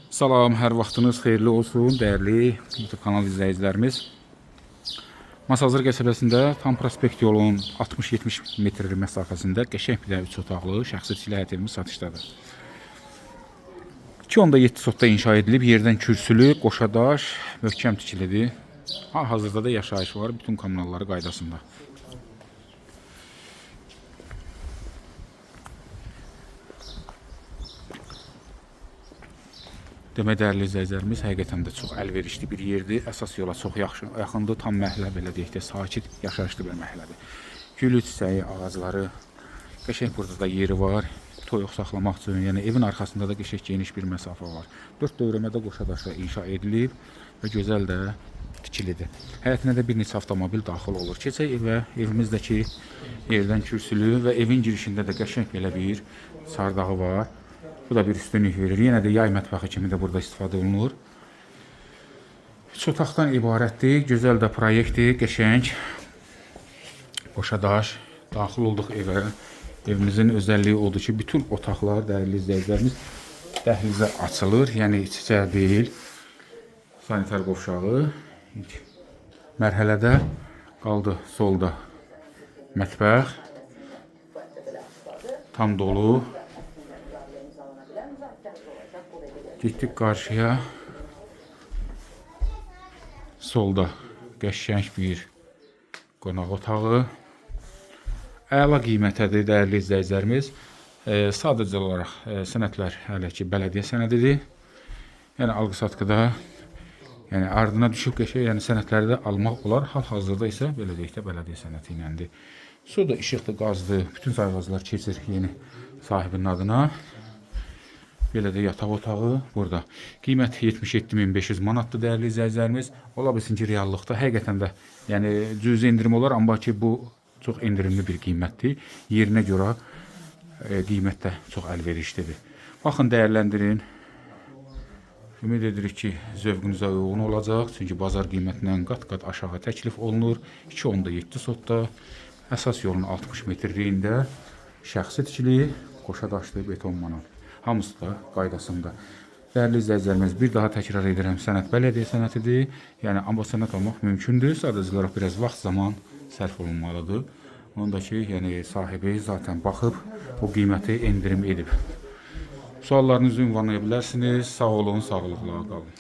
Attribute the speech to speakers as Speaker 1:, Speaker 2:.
Speaker 1: Salam, hər vaxtınız xeyirli olsun, dəyərli YouTube kanal izləyicilərimiz. Masazır qəsəbəsində tam prospekt yolun 60-70 metr məsafəsində qəşəng bir 3 otaqlı şəxsi tikili həyət evimiz satışdadır. 2.7 sotda inşa edilib, yerdən kürsülü, qoşadaş, möhkəm tikilidir. Hazırda da yaşayış var, bütün kommunalları qaydasında. Demək, dəyərli izləyicilərimiz, həqiqətən də çox əlverişli bir yerdir. Əsas yola çox yaxındır. Tam məhəllə, belə deyək də, sakit, yaşayışlı bir məhəllədir. Gülü, çiçəyi, ağacları, qəşəng burada da yeri var. Toyuq saxlamaq üçün, yəni evin arxasında da qəşəng geniş bir məsafə var. 4 dövrəmədə qoşadaşla inşa edilib və gözəl də tikilidir. Həyətinə də bir neçə avtomobil daxil olur. Keçək evə, evimizdəki yerdən kürsülü və evin girişində də qəşəng belə bir sardağı var. Bu da bir üstünlük verir. Yenə də yay mətbəxi kimi də burada istifadə olunur. 3 otaqdan ibarətdir. Gözəl də proyektdir. Qəşəng. Qoşadaş. Daxil olduq evə. Evimizin özəlliyi odur ki, bütün otaqlar, dəyərli izləyicilərimiz, dəhlizə açılır. Yəni iç-içə deyil. Sanitar qovşağı. İlk mərhələdə qaldı solda mətbəx. Tam dolu. Getdik qarşıya. Solda qəşəng bir qonaq otağı. Əla qiymətədir, dəyərli izləyicilərimiz. Sadəcə olaraq sənədlər hələ ki bələdiyyə sənədidir. Yəni alqı-satqıda ardına düşüb qəşəng, yəni sənədləri də almaq olar. Hal-hazırda isə belə deyək də bələdiyyə sənədi iləndir. Su da işıqlı, qazlı, bütün sayğaclar keçir yeni sahibinin adına. Belə də yataq otağı burada. Qiymət 77.500 manatdır, dəyərli izləyicilərimiz. Ola bilsin ki, reallıqda həqiqətən də yəni cüzi indirim olar, amma ki bu çox indirimli bir qiymətdir. Yerinə görə qiymət də çox əlverişlidir. Baxın, dəyərləndirin. Ümid edirik ki, zövqünüzə uyğun olacaq. Çünki bazar qiymətindən qat-qat aşağı təklif olunur. 2.7 sotda əsas yolun 60 metrliyində şəxsi tikili, qoşadaşlı beton manat. Hamısı da qaydasında. Dəyərli izləyicilərimiz, bir daha təkrar edirəm, sənəd bələdiyyə sənədidir. Yəni, amma sənəd almaq mümkündür. Sadəcə olaraq biraz vaxt, zaman sərf olunmalıdır. Onda ki, yəni sahibi zaten baxıb bu qiyməti endirim edib. Suallarınızı ünvanlaya bilərsiniz. Sağ olun, sağlıqla qalın.